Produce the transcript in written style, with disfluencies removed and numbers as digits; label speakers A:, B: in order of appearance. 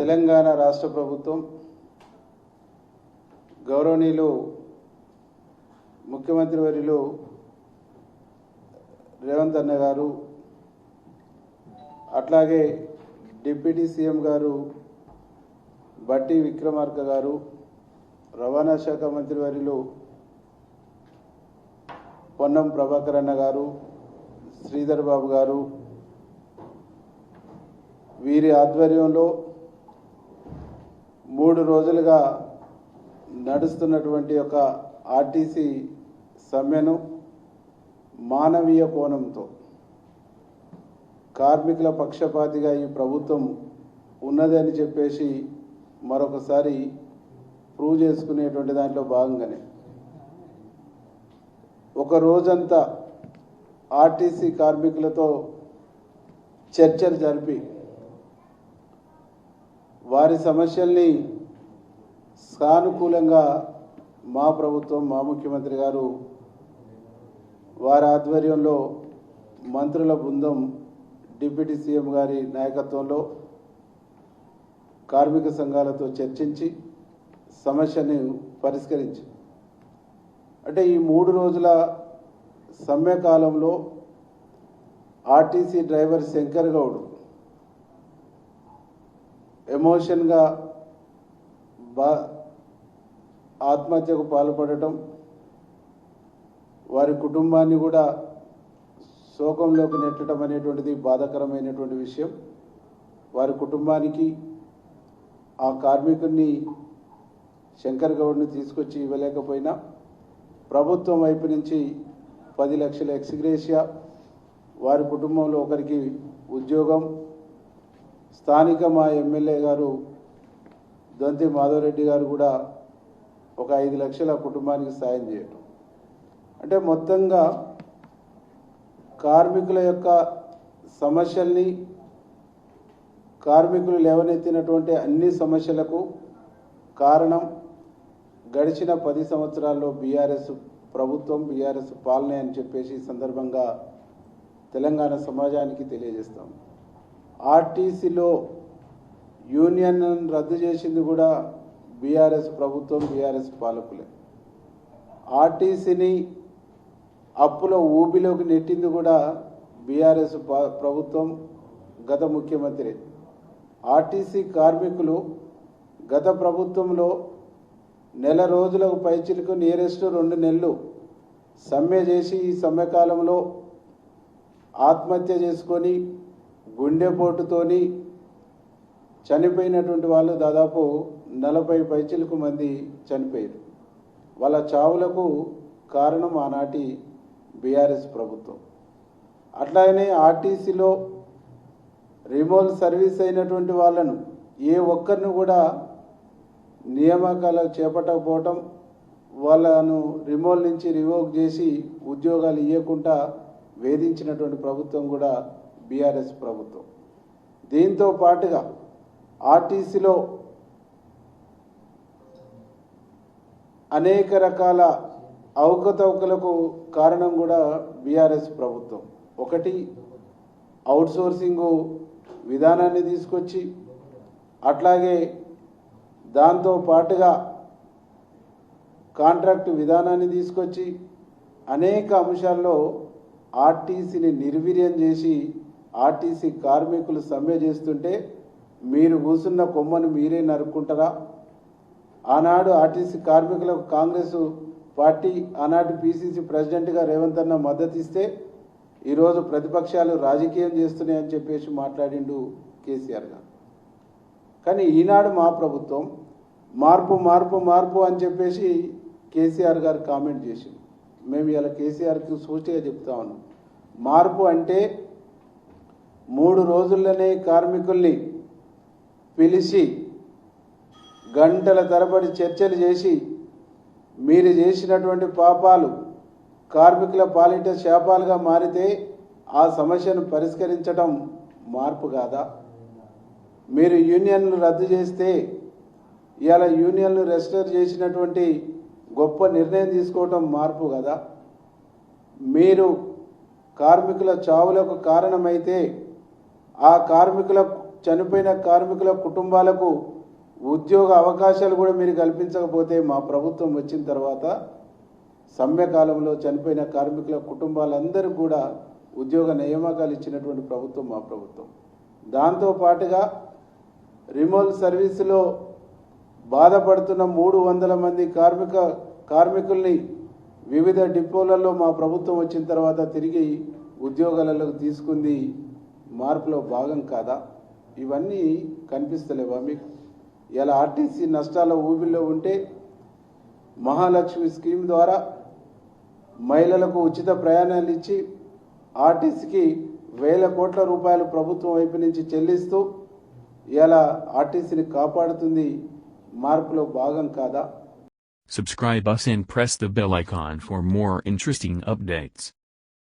A: తెలంగాణ రాష్ట్ర ప్రభుత్వం గౌరవనీయులు ముఖ్యమంత్రి వర్యులు రేవంత్ అన్న గారు అట్లాగే డిప్యూటీ సీఎం గారు బట్టి విక్రమార్క గారు రవాణా శాఖ మంత్రి వర్యులు పొన్నం ప్రభాకర్ అన్న గారు శ్రీధర్ బాబు గారు వీరి ఆధ్వర్యంలో 3 రోజులుగా నడుస్తున్నటువంటి ఒక ఆర్టీసీ సమ్మెను మానవీయ కోణంతో కార్మికుల పక్షపాతిగా ఈ ప్రభుత్వం ఉన్నదని చెప్పేసి మరొకసారి ప్రూవ్ చేసుకునేటువంటి దాంట్లో భాగంగానే ఒక రోజంతా ఆర్టీసీ కార్మికులతో చర్చలు జరిపి వారి సమస్యల్ని సానుకూలంగా మా ప్రభుత్వం మా ముఖ్యమంత్రి గారు వారి ఆధ్వర్యంలో మంత్రుల బృందం డిప్యూటీ సీఎం గారి నాయకత్వంలో కార్మిక సంఘాలతో చర్చించి సమస్యను పరిష్కరించి అంటే ఈ 3 రోజుల సమ్మె కాలంలో ఆర్టీసీ డ్రైవర్ శంకర్ గౌడ్ ఎమోషన్గా ఆత్మహత్యకు పాల్పడటం వారి కుటుంబాన్ని కూడా శోకంలోకి నెట్టడం అనేటువంటిది బాధాకరమైనటువంటి విషయం. వారి కుటుంబానికి ఆ కార్మికుడిని శంకర్ గౌడ్ని తీసుకొచ్చి ఇవ్వలేకపోయినా ప్రభుత్వం వైపు నుంచి 10 లక్షల ఎక్స్గ్రేషియా వారి కుటుంబంలో ఒకరికి ఉద్యోగం స్థానిక మా ఎమ్మెల్యే గారు దొంతి మాధవరెడ్డి గారు కూడా ఒక 5 లక్షల కుటుంబానికి సాయం చేయడం అంటే మొత్తంగా కార్మికుల యొక్క సమస్యల్ని కార్మికులు లేవనెత్తినటువంటి అన్ని సమస్యలకు కారణం గడిచిన 10 సంవత్సరాల్లో బీఆర్ఎస్ ప్రభుత్వం బీఆర్ఎస్ పాలన అని చెప్పేసి ఈ సందర్భంగా తెలంగాణ సమాజానికి తెలియజేస్తాం. ఆర్టీసీలో యూనియన్ రద్దు చేసింది కూడా బీఆర్ఎస్ ప్రభుత్వం బీఆర్ఎస్ పాలకులే. ఆర్టీసీని అప్పుల ఊబిలోకి నెట్టింది కూడా బీఆర్ఎస్ ప్రభుత్వం గత ముఖ్యమంత్రి. ఆర్టీసీ కార్మికులు గత ప్రభుత్వంలో నెల రోజులకు పైచిలకు నియరెస్ట్ 2 నెలలు సమ్మె చేసి ఈ సమ్మె కాలంలో ఆత్మహత్య చేసుకొని గుండెపోటుతోని చనిపోయినటువంటి వాళ్ళు దాదాపు 40 పైచిలకు మంది చనిపోయారు. వాళ్ళ చావులకు కారణం ఆనాటి బీఆర్ఎస్ ప్రభుత్వం. అట్లాగనే ఆర్టీసీలో రిమోల్ సర్వీస్ అయినటువంటి వాళ్ళను ఏ ఒక్కరిని కూడా నియామకాలు చేపట్టకపోవటం వాళ్ళను రిమోల్ నుంచి రివోక్ చేసి ఉద్యోగాలు ఇవ్వకుండా వేధించినటువంటి ప్రభుత్వం కూడా బీఆర్ఎస్ ప్రభుత్వం. దీంతో పాటుగా ఆర్టీసీలో అనేక రకాల అవకతవకలకు కారణం కూడా బీఆర్ఎస్ ప్రభుత్వం. ఒకటి అవుట్సోర్సింగ్ విధానాన్ని తీసుకొచ్చి అట్లాగే దాంతో పాటుగా కాంట్రాక్ట్ విధానాన్ని తీసుకొచ్చి అనేక అంశాల్లో ఆర్టీసీని నిర్వీర్యం చేసి ఆర్టీసీ కార్మికులు సమ్మె చేస్తుంటే మీరు కూసున్న కొమ్మను మీరే నరుక్కుంటారా? ఆనాడు ఆర్టీసీ కార్మికులకు కాంగ్రెస్ పార్టీ ఆనాటి పీసీసీ ప్రెసిడెంట్గా రేవంత్ అన్న మద్దతు ఇస్తే ఈరోజు ప్రతిపక్షాలు రాజకీయం చేస్తున్నాయని చెప్పేసి మాట్లాడిండు కేసీఆర్ గారు. కానీ ఈనాడు మా ప్రభుత్వం మార్పు మార్పు మార్పు అని చెప్పేసి కేసీఆర్ గారు కామెంట్ చేసింది. మేము ఇలా కేసీఆర్కి సూచిగా చెప్తా ఉన్నాం. మార్పు అంటే 3 రోజుల్లోనే కార్మికుల్ని పిలిచి గంటల తరబడి చర్చలు చేసి మీరు చేసినటువంటి పాపాలు కార్మికుల పాలిట శాపాలుగా మారితే ఆ సమస్యను పరిష్కరించడం మార్పు కాదా? మీరు యూనియన్లు రద్దు చేస్తే ఇవాళ యూనియన్లు రెస్టోర్ చేసినటువంటి గొప్ప నిర్ణయం తీసుకోవడం మార్పు కదా? మీరు కార్మికుల చావులకు కారణమైతే ఆ కార్మికుల చనిపోయిన కార్మికుల కుటుంబాలకు ఉద్యోగ అవకాశాలు కూడా మీరు కల్పించకపోతే మా ప్రభుత్వం వచ్చిన తర్వాత సమ్మె కాలంలో చనిపోయిన కార్మికుల కుటుంబాలందరూ కూడా ఉద్యోగ నియామకాలు ఇచ్చినటువంటి ప్రభుత్వం మా ప్రభుత్వం. దాంతో పాటుగా రిమోట్ సర్వీసులో బాధపడుతున్న 300 మంది కార్మికుల్ని వివిధ డిపోలలో మా ప్రభుత్వం వచ్చిన తర్వాత తిరిగి ఉద్యోగాలకు తీసుకుంది మార్పులో భాగం కాదా? ఇవన్నీ కనిపిస్తలేవా మీకు? ఇలా ఆర్టీసీ నష్టాల ఊబిలో ఉంటే మహాలక్ష్మి స్కీమ్ ద్వారా మహిళలకు ఉచిత ప్రయాణాలు ఇచ్చి ఆర్టీసీకి వేల కోట్ల రూపాయలు ప్రభుత్వం వైపు నుంచి చెల్లిస్తూ ఇలా ఆర్టీసీని కాపాడుతుంది మార్పులో భాగం కాదా?
B: Subscribe us and press the bell icon for more interesting updates.